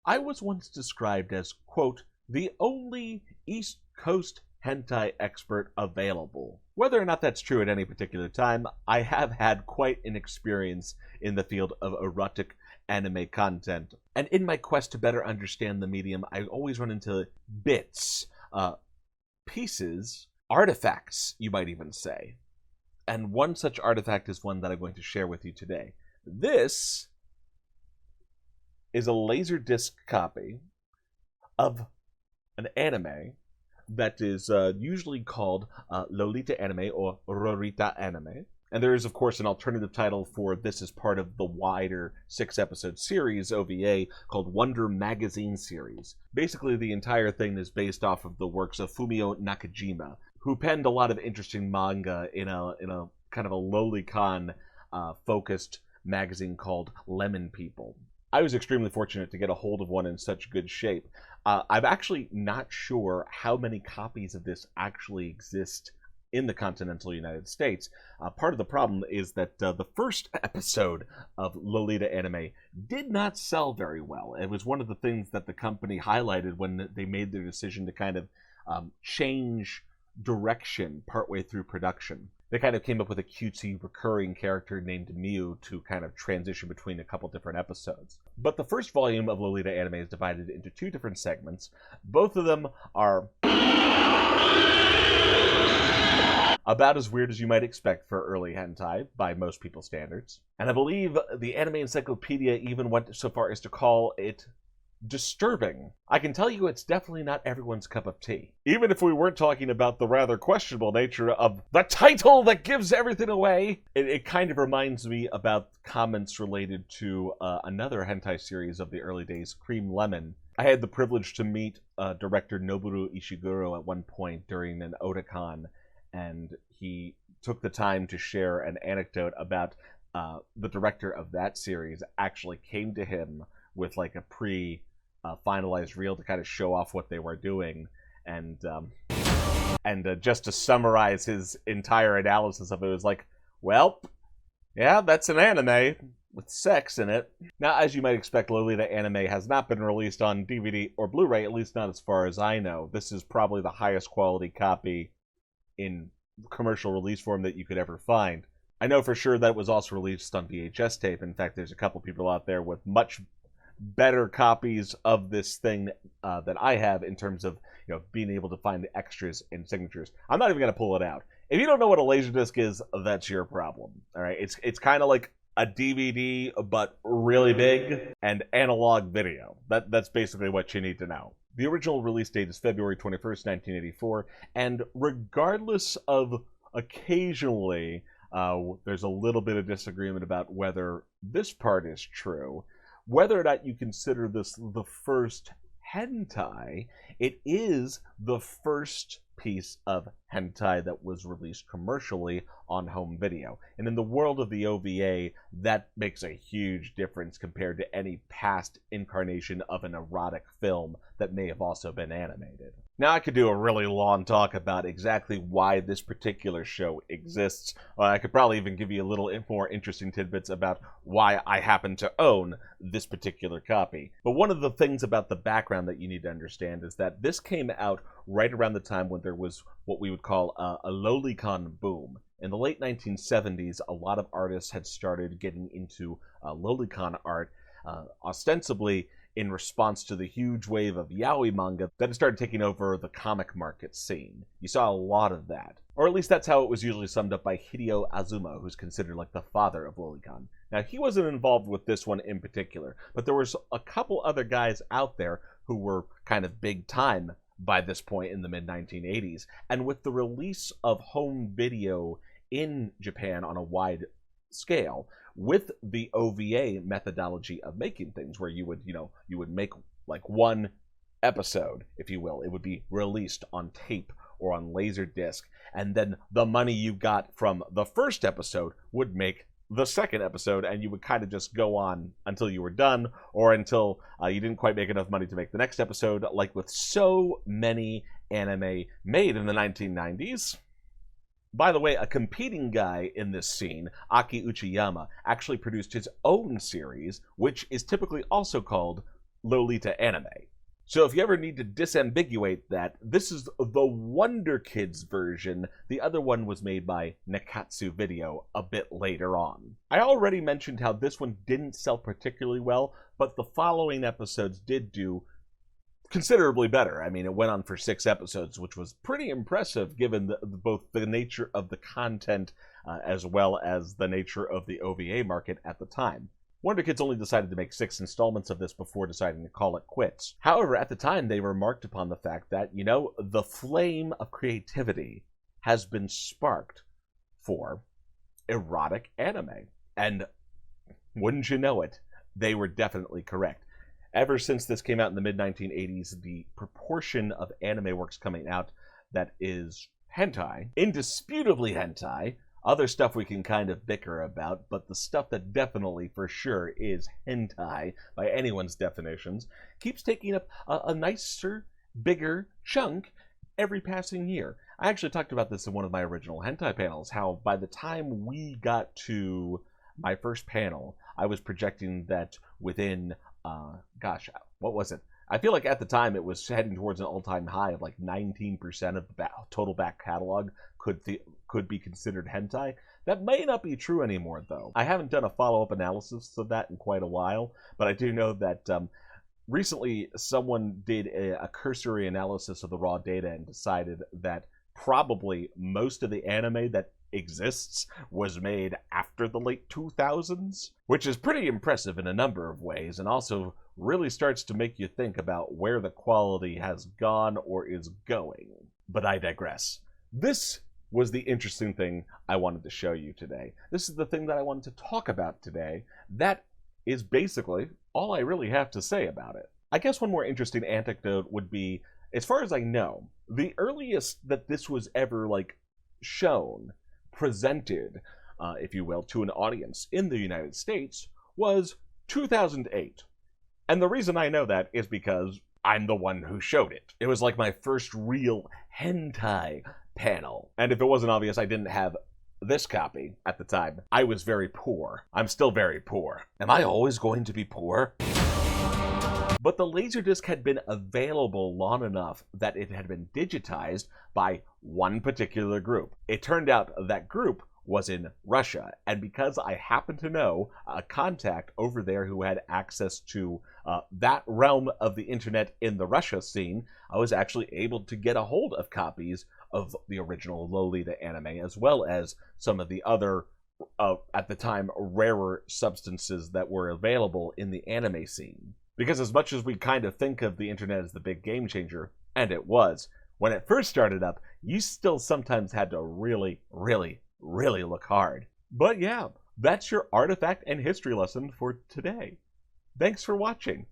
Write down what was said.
I was once described as, quote, the only East Coast hentai expert available. Whether or not that's true at any particular time, I have had quite an experience in the field of erotic anime content. And in my quest to better understand the medium, I always run into bits, pieces, artifacts, you might even say. And one such artifact is one that I'm going to share with you today. This is a Laserdisc copy of an anime that is usually called Lolita Anime or Lolita Anime. And there is, of course, an alternative title for this as part of the wider 6-episode series, OVA, called Wonder Magazine Series. Basically, the entire thing is based off of the works of Fumio Nakajima, who penned a lot of interesting manga in a kind of a lolicon focused magazine called Lemon People. I was extremely fortunate to get a hold of one in such good shape. I'm actually not sure how many copies of this actually exist in the continental United States. Part of the problem is that the first episode of Lolita Anime did not sell very well. It was one of the things that the company highlighted when they made their decision to kind of change direction partway through production. They kind of came up with a cutesy recurring character named Miu to kind of transition between a couple different episodes. But the first volume of Lolita Anime is divided into 2 different segments. Both of them are about as weird as you might expect for early hentai by most people's standards. And I believe the Anime Encyclopedia even went so far as to call it disturbing. I can tell you it's definitely not everyone's cup of tea. Even if we weren't talking about the rather questionable nature of the title that gives everything away, it kind of reminds me about comments related to another hentai series of the early days, Cream Lemon. I had the privilege to meet director Noboru Ishiguro at one point during an Otakon, and he took the time to share an anecdote about the director of that series actually came to him with like a finalized reel to kind of show off what they were doing, and just to summarize his entire analysis of it, was like, well, yeah, that's an anime with sex in it. Now, as you might expect, Lolita Anime has not been released on DVD or Blu-ray, at least not as far as I know. This is probably the highest quality copy in commercial release form that you could ever find. I know for sure that it was also released on VHS tape. In fact, there's a couple people out there with much better copies of this thing than I have in terms of, you know, being able to find the extras and signatures. I'm not even going to pull it out. If you don't know what a Laserdisc is, that's your problem. All right, it's kind of like a DVD but really big and analog video. That's basically what you need to know. The original release date is February 21st, 1984, and regardless of occasionally there's a little bit of disagreement about whether this part is true, whether or not you consider this the first hentai, it is the first piece of hentai that was released commercially on home video. And in the world of the OVA, that makes a huge difference compared to any past incarnation of an erotic film that may have also been animated. Now, I could do a really long talk about exactly why this particular show exists. I could probably even give you a little more interesting tidbits about why I happen to own this particular copy. But one of the things about the background that you need to understand is that this came out right around the time when there was what we would call a lolicon boom. In the late 1970s, a lot of artists had started getting into lolicon art, ostensibly in response to the huge wave of yaoi manga that had started taking over the comic market scene. You saw a lot of that. Or at least that's how it was usually summed up by Hideo Azuma, who's considered like the father of lolicon. Now, he wasn't involved with this one in particular, but there was a couple other guys out there who were kind of big time by this point in the mid-1980s. And with the release of home video in Japan on a wide scale, with the OVA methodology of making things, where you would make like one episode, if you will. It would be released on tape or on Laserdisc, and then the money you got from the first episode would make the second episode, and you would kind of just go on until you were done, or until you didn't quite make enough money to make the next episode, like with so many anime made in the 1990s. By the way, a competing guy in this scene, Aki Uchiyama, actually produced his own series, which is typically also called Lolita Anime. So if you ever need to disambiguate that, this is the Wonder Kids version. The other one was made by Nakatsu Video a bit later on. I already mentioned how this one didn't sell particularly well, but the following episodes did do considerably better. I mean, it went on for 6 episodes, which was pretty impressive given both the nature of the content as well as the nature of the OVA market at the time. Wonder Kids only decided to make 6 installments of this before deciding to call it quits. However, at the time, they remarked upon the fact that, you know, the flame of creativity has been sparked for erotic anime. And wouldn't you know it, they were definitely correct. Ever since this came out in the mid-1980s, the proportion of anime works coming out that is hentai, indisputably hentai, other stuff we can kind of bicker about, but the stuff that definitely for sure is hentai by anyone's definitions keeps taking up a nicer, bigger chunk every passing year. I actually talked about this in one of my original hentai panels, how by the time we got to my first panel, I was projecting that within, what was it? I feel like at the time it was heading towards an all-time high of like 19% of the total back catalog could be considered hentai. That may not be true anymore, though. I haven't done a follow-up analysis of that in quite a while, but I do know that recently someone did a cursory analysis of the raw data and decided that probably most of the anime that exists was made after the late 2000s, which is pretty impressive in a number of ways, and also really starts to make you think about where the quality has gone or is going. But I digress. This was the interesting thing I wanted to show you today. This is the thing that I wanted to talk about today. That is basically all I really have to say about it. I guess one more interesting anecdote would be, as far as I know, the earliest that this was ever, like, shown, presented, if you will, to an audience in the United States was 2008. And the reason I know that is because I'm the one who showed it. It was like my first real hentai panel. And if it wasn't obvious, I didn't have this copy at the time. I was very poor. I'm still very poor. Am I always going to be poor? But the Laserdisc had been available long enough that it had been digitized by one particular group. It turned out that group was in Russia, and because I happened to know a contact over there who had access to that realm of the internet in the Russia scene, I was actually able to get a hold of copies of the original Lolita Anime, as well as some of the other, at the time, rarer substances that were available in the anime scene. Because as much as we kind of think of the internet as the big game changer, and it was, when it first started up, you still sometimes had to really look hard. But yeah, that's your artifact and history lesson for today. Thanks for watching.